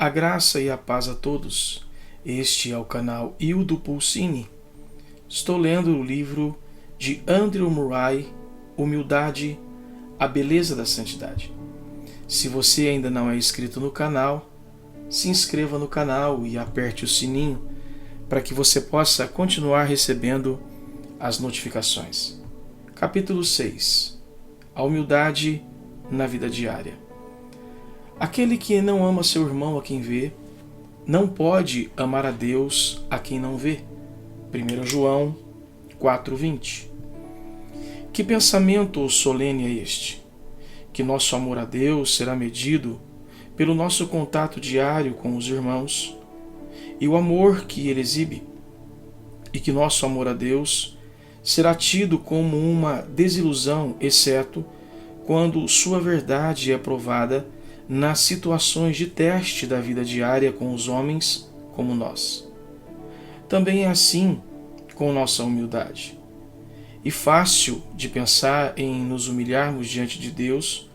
A graça e a paz a todos. Este é o canal Hildo Pulcini. Estou lendo o livro de Andrew Murray, Humildade, a Beleza da Santidade. Se você ainda não é inscrito no canal, se inscreva no canal e aperte o sininho para que você possa continuar recebendo as notificações. Capítulo 6. A humildade na vida diária. Aquele que não ama seu irmão a quem vê, não pode amar a Deus a quem não vê. 1 João 4,20. Que pensamento solene é este? Que nosso amor a Deus será medido pelo nosso contato diário com os irmãos e o amor que ele exibe, e que nosso amor a Deus será tido como uma desilusão, exceto quando sua verdade é provada nas situações de teste da vida diária com os homens como nós. Também é assim com nossa humildade. E fácil de pensar em nos humilharmos diante de Deus,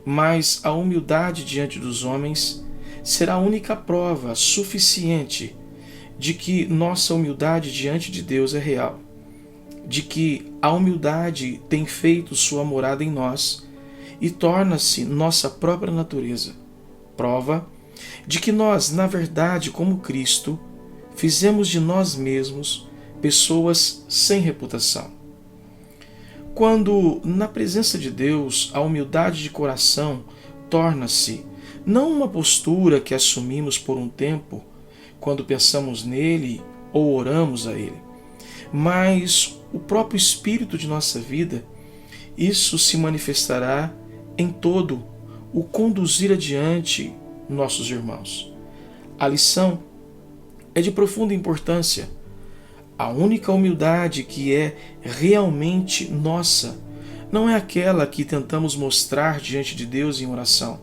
mas a humildade diante dos homens será a única prova suficiente de que nossa humildade diante de Deus é real, de que a humildade tem feito sua morada em nós e torna-se nossa própria natureza, prova de que nós, na verdade, como Cristo, fizemos de nós mesmos pessoas sem reputação. Quando, na presença de Deus, a humildade de coração torna-se não uma postura que assumimos por um tempo, quando pensamos nele ou oramos a ele, mas o próprio espírito de nossa vida, isso se manifestará em todo o conduzir adiante nossos irmãos. A lição é de profunda importância. A única humildade que é realmente nossa não é aquela que tentamos mostrar diante de Deus em oração,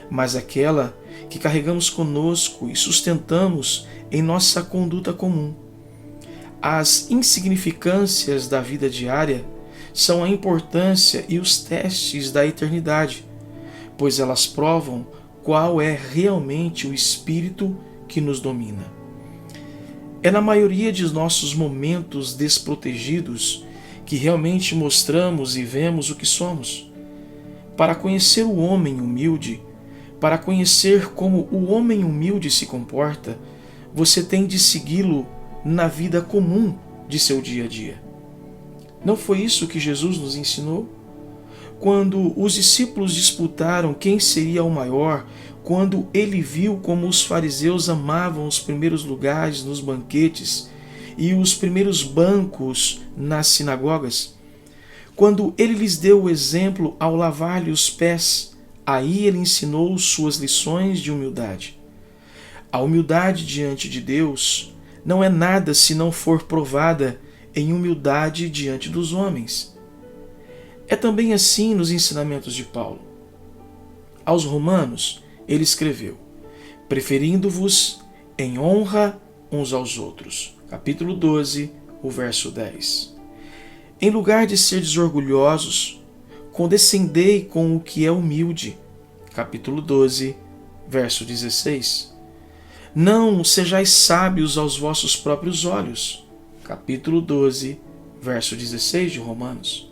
mas aquela que carregamos conosco e sustentamos em nossa conduta comum. As insignificâncias da vida diária são a importância e os testes da eternidade, pois elas provam qual é realmente o espírito que nos domina. É na maioria de nossos momentos desprotegidos que realmente mostramos e vemos o que somos. Para conhecer o homem humilde, para conhecer como o homem humilde se comporta, você tem de segui-lo na vida comum de seu dia a dia. Não foi isso que Jesus nos ensinou? Quando os discípulos disputaram quem seria o maior, quando ele viu como os fariseus amavam os primeiros lugares nos banquetes e os primeiros bancos nas sinagogas, quando ele lhes deu o exemplo ao lavar-lhe os pés, aí ele ensinou suas lições de humildade. A humildade diante de Deus não é nada se não for provada em humildade diante dos homens. É também assim nos ensinamentos de Paulo. Aos Romanos, ele escreveu: preferindo-vos em honra uns aos outros. Capítulo 12, o verso 10. Em lugar de serdes orgulhosos, condescendei com o que é humilde. Capítulo 12, verso 16. Não sejais sábios aos vossos próprios olhos. Capítulo 12, verso 16 de Romanos.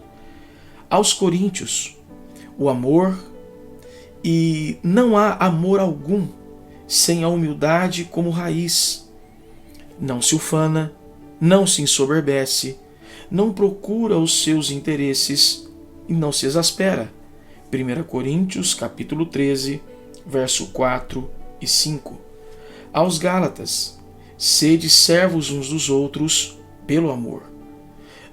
Aos Coríntios, o amor, e não há amor algum sem a humildade como raiz. Não se ufana, não se ensoberbece, não procura os seus interesses e não se exaspera. 1 Coríntios, capítulo 13, verso 4 e 5. Aos Gálatas, sede servos uns dos outros pelo amor.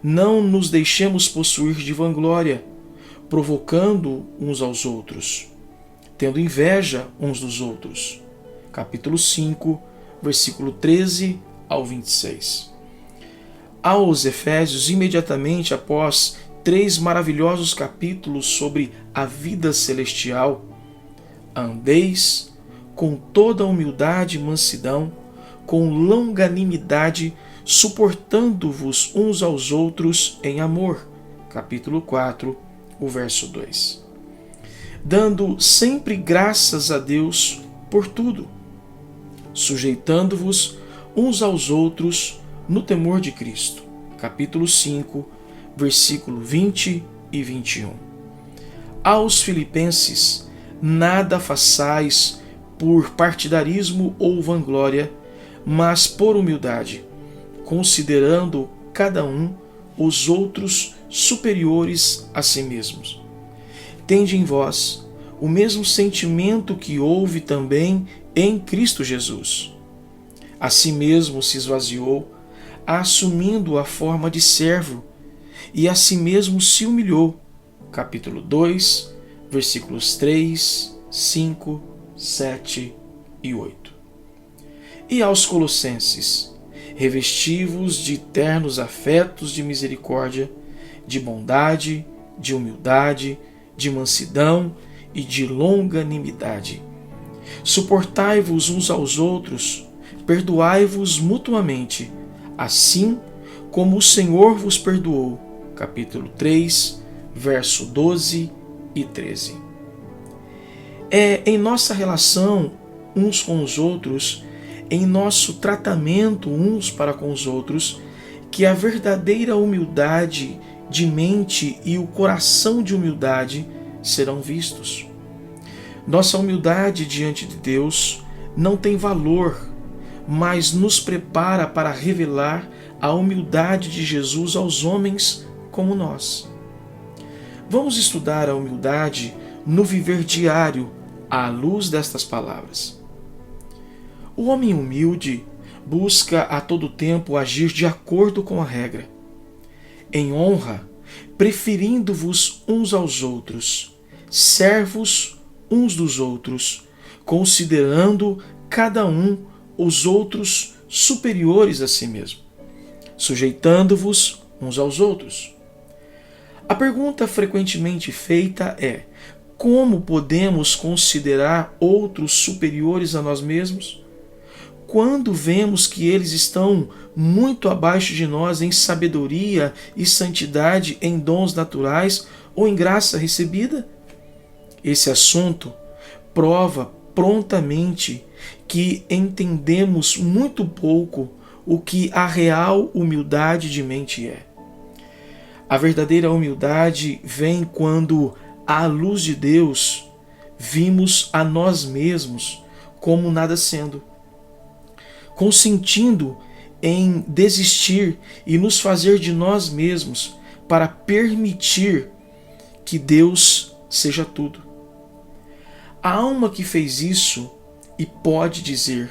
Não nos deixemos possuir de vanglória, provocando uns aos outros, tendo inveja uns dos outros. Capítulo 5, versículo 13 ao 26. Aos Efésios, imediatamente após 3 maravilhosos capítulos sobre a vida celestial, andeis com toda humildade e mansidão, com longanimidade, suportando-vos uns aos outros em amor. Capítulo 4, o verso 2. Dando sempre graças a Deus por tudo, sujeitando-vos uns aos outros no temor de Cristo. Capítulo 5, versículo 20 e 21. Aos Filipenses, nada façais por partidarismo ou vanglória, mas por humildade, considerando cada um os outros superiores a si mesmos. Tende em vós o mesmo sentimento que houve também em Cristo Jesus. A si mesmo se esvaziou, assumindo a forma de servo, e a si mesmo se humilhou. Capítulo 2, versículos 3, 5, 7 e 8. E aos Colossenses, revesti-vos de ternos afetos de misericórdia, de bondade, de humildade, de mansidão e de longanimidade. Suportai-vos uns aos outros, perdoai-vos mutuamente, assim como o Senhor vos perdoou. Capítulo 3, verso 12 e 13. É em nossa relação uns com os outros, em nosso tratamento uns para com os outros, que a verdadeira humildade de mente e o coração de humildade serão vistos. Nossa humildade diante de Deus não tem valor, mas nos prepara para revelar a humildade de Jesus aos homens como nós. Vamos estudar a humildade no viver diário à luz destas palavras. O homem humilde busca a todo tempo agir de acordo com a regra, em honra, preferindo-vos uns aos outros, servos uns dos outros, considerando cada um os outros superiores a si mesmo, sujeitando-vos uns aos outros. A pergunta frequentemente feita é: como podemos considerar outros superiores a nós mesmos? Quando vemos que eles estão muito abaixo de nós em sabedoria e santidade, em dons naturais ou em graça recebida? Esse assunto prova prontamente que entendemos muito pouco o que a real humildade de mente é. A verdadeira humildade vem quando, à luz de Deus, vimos a nós mesmos como nada sendo, consentindo em desistir e nos fazer de nós mesmos para permitir que Deus seja tudo. A alma que fez isso e pode dizer: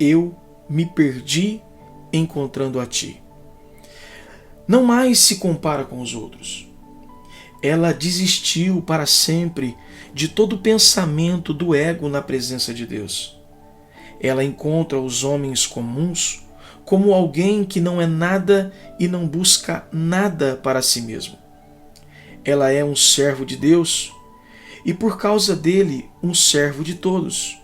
eu me perdi encontrando a ti. Não mais se compara com os outros. Ela desistiu para sempre de todo pensamento do ego na presença de Deus. Ela encontra os homens comuns como alguém que não é nada e não busca nada para si mesmo. Ela é um servo de Deus e, por causa dele, um servo de todos.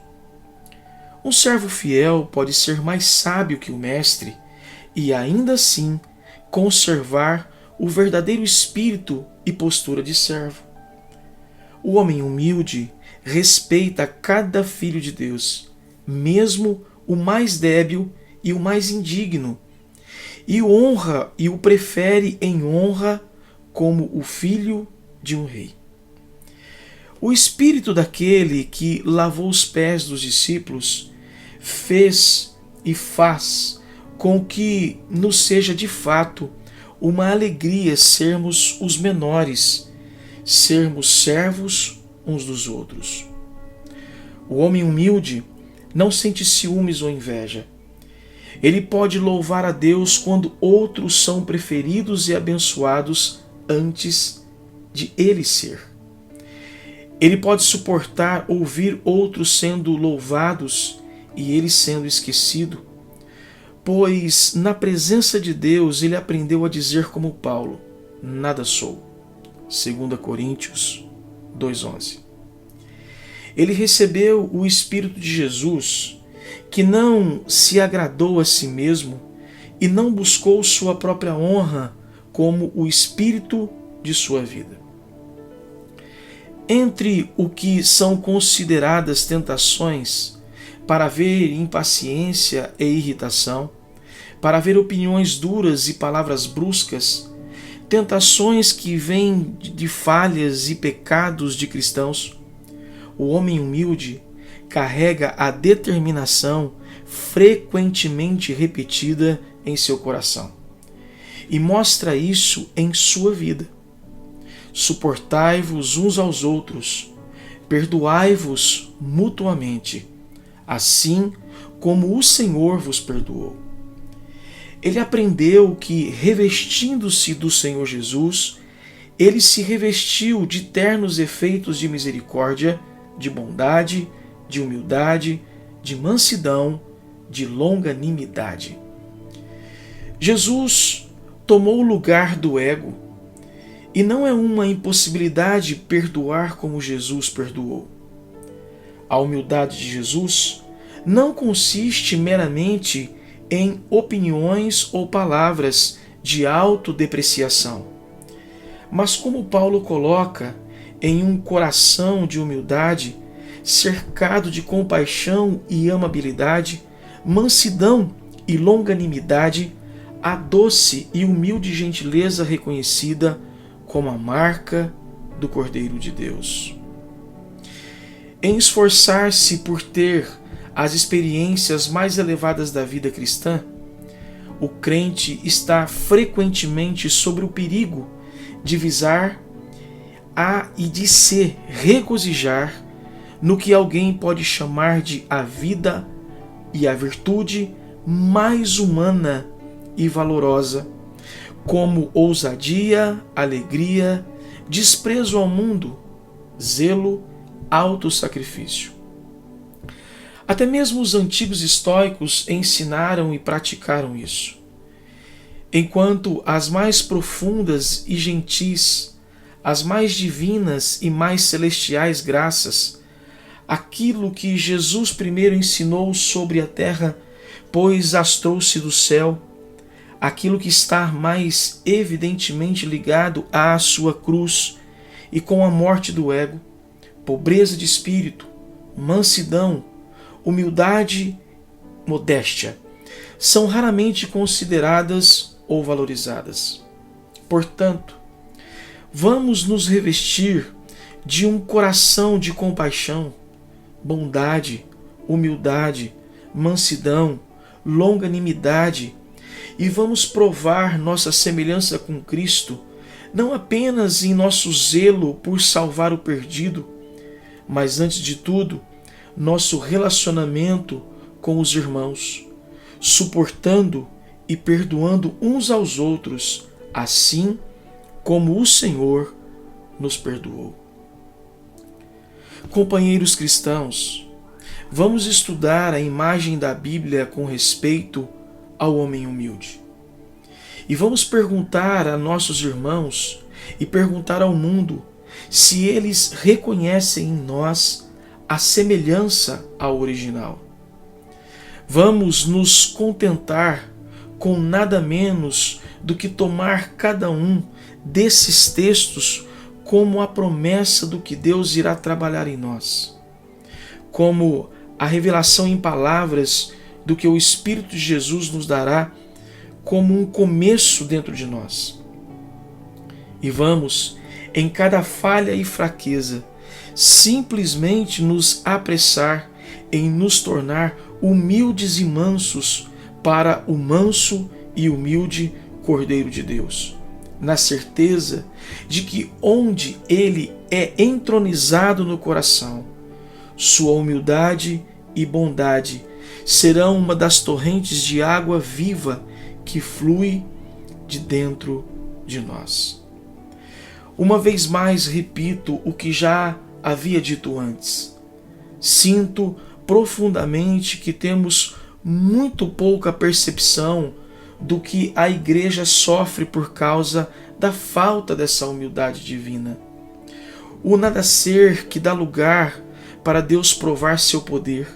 Um servo fiel pode ser mais sábio que o mestre e, ainda assim, conservar o verdadeiro espírito e postura de servo. O homem humilde respeita cada filho de Deus, mesmo o mais débil e o mais indigno, e o honra e o prefere em honra como o filho de um rei. O espírito daquele que lavou os pés dos discípulos fez e faz com que nos seja de fato uma alegria sermos os menores, sermos servos uns dos outros. O homem humilde não sente ciúmes ou inveja. Ele pode louvar a Deus quando outros são preferidos e abençoados antes de ele ser. Ele pode suportar ouvir outros sendo louvados e ele sendo esquecido, pois na presença de Deus ele aprendeu a dizer como Paulo: nada sou. 2 Coríntios 2:11. Ele recebeu o Espírito de Jesus, que não se agradou a si mesmo e não buscou sua própria honra como o Espírito de sua vida. Entre o que são consideradas tentações, para haver impaciência e irritação, para haver opiniões duras e palavras bruscas, tentações que vêm de falhas e pecados de cristãos. O homem humilde carrega a determinação frequentemente repetida em seu coração e mostra isso em sua vida. Suportai-vos uns aos outros, perdoai-vos mutuamente, assim como o Senhor vos perdoou. Ele aprendeu que, revestindo-se do Senhor Jesus, ele se revestiu de ternos efeitos de misericórdia, de bondade, de humildade, de mansidão, de longanimidade. Jesus tomou o lugar do ego, e não é uma impossibilidade perdoar como Jesus perdoou. A humildade de Jesus não consiste meramente em opiniões ou palavras de autodepreciação, mas, como Paulo coloca, em um coração de humildade, cercado de compaixão e amabilidade, mansidão e longanimidade, a doce e humilde gentileza reconhecida como a marca do Cordeiro de Deus. Em esforçar-se por ter as experiências mais elevadas da vida cristã, o crente está frequentemente sobre o perigo de visar e de se regozijar no que alguém pode chamar de a vida e a virtude mais humana e valorosa, como ousadia, alegria, desprezo ao mundo, zelo, autossacrifício. Até mesmo os antigos estoicos ensinaram e praticaram isso. Enquanto as mais profundas e gentis, as mais divinas e mais celestiais graças, aquilo que Jesus primeiro ensinou sobre a terra, pois as trouxe do céu, aquilo que está mais evidentemente ligado à sua cruz e com a morte do ego, pobreza de espírito, mansidão, humildade, modéstia, são raramente consideradas ou valorizadas. Portanto, vamos nos revestir de um coração de compaixão, bondade, humildade, mansidão, longanimidade, e vamos provar nossa semelhança com Cristo, não apenas em nosso zelo por salvar o perdido, mas antes de tudo, nosso relacionamento com os irmãos, suportando e perdoando uns aos outros, assim como o Senhor nos perdoou. Companheiros cristãos, vamos estudar a imagem da Bíblia com respeito ao homem humilde. E vamos perguntar a nossos irmãos e perguntar ao mundo se eles reconhecem em nós a semelhança ao original. Vamos nos contentar com nada menos do que tomar cada um desses textos como a promessa do que Deus irá trabalhar em nós, como a revelação em palavras do que o Espírito de Jesus nos dará como um começo dentro de nós. E vamos, em cada falha e fraqueza, simplesmente nos apressar em nos tornar humildes e mansos para o manso e humilde Cordeiro de Deus, na certeza de que onde Ele é entronizado no coração, sua humildade e bondade serão uma das torrentes de água viva que flui de dentro de nós. Uma vez mais repito o que já havia dito antes. Sinto profundamente que temos muito pouca percepção do que a igreja sofre por causa da falta dessa humildade divina. O nada ser que dá lugar para Deus provar seu poder.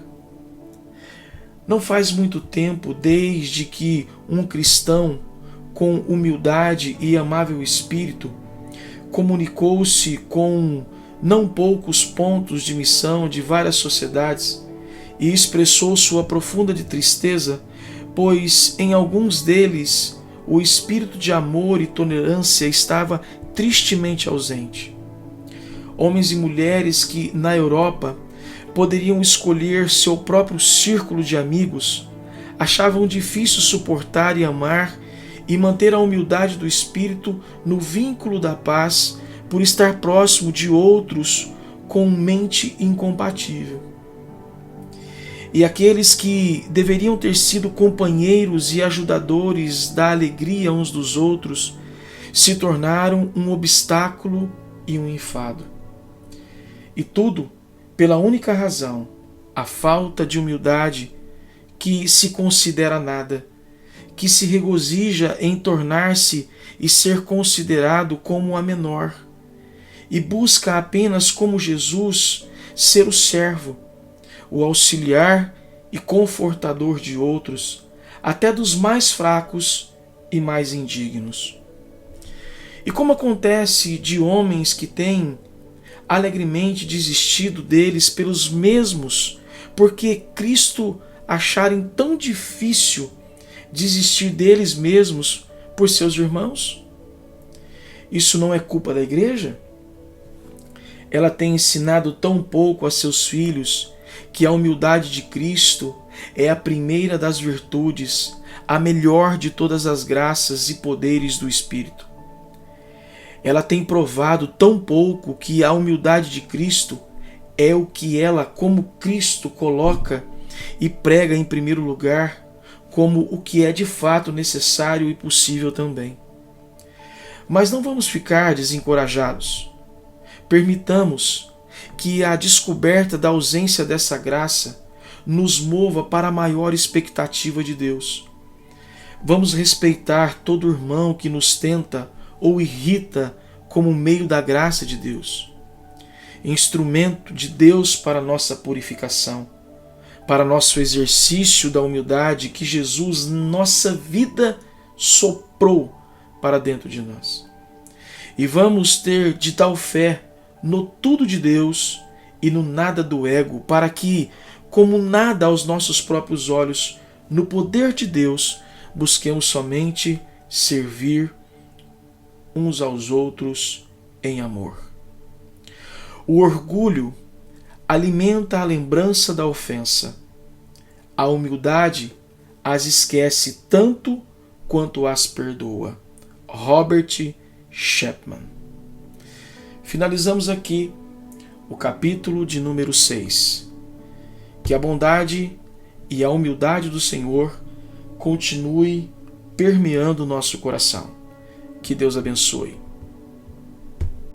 Não faz muito tempo desde que um cristão com humildade e amável espírito comunicou-se com não poucos pontos de missão de várias sociedades e expressou sua profunda tristeza, pois em alguns deles o espírito de amor e tolerância estava tristemente ausente. Homens e mulheres que, na Europa, poderiam escolher seu próprio círculo de amigos, achavam difícil suportar e amar e manter a humildade do espírito no vínculo da paz por estar próximo de outros com mente incompatível. E aqueles que deveriam ter sido companheiros e ajudadores da alegria uns dos outros se tornaram um obstáculo e um enfado. E tudo pela única razão, a falta de humildade, que se considera nada, que se regozija em tornar-se e ser considerado como a menor, e busca apenas como Jesus ser o servo, o auxiliar e confortador de outros, até dos mais fracos e mais indignos. E como acontece de homens que têm alegremente desistido deles pelos mesmos, porque Cristo acharem tão difícil desistir deles mesmos por seus irmãos? Isso não é culpa da igreja? Ela tem ensinado tão pouco a seus filhos que a humildade de Cristo é a primeira das virtudes, a melhor de todas as graças e poderes do Espírito. Ela tem provado tão pouco que a humildade de Cristo é o que ela, como Cristo, coloca e prega em primeiro lugar, como o que é de fato necessário e possível também. Mas não vamos ficar desencorajados. Permitamos que a descoberta da ausência dessa graça nos mova para a maior expectativa de Deus. Vamos respeitar todo irmão que nos tenta ou irrita como meio da graça de Deus, instrumento de Deus para nossa purificação, para nosso exercício da humildade que Jesus, nossa vida, soprou para dentro de nós. E vamos ter de tal fé no tudo de Deus e no nada do ego, para que, como nada aos nossos próprios olhos, no poder de Deus, busquemos somente servir uns aos outros em amor. O orgulho alimenta a lembrança da ofensa. A humildade as esquece tanto quanto as perdoa. Robert Chapman. Finalizamos aqui o capítulo de número 6. Que a bondade e a humildade do Senhor continue permeando o nosso coração. Que Deus abençoe.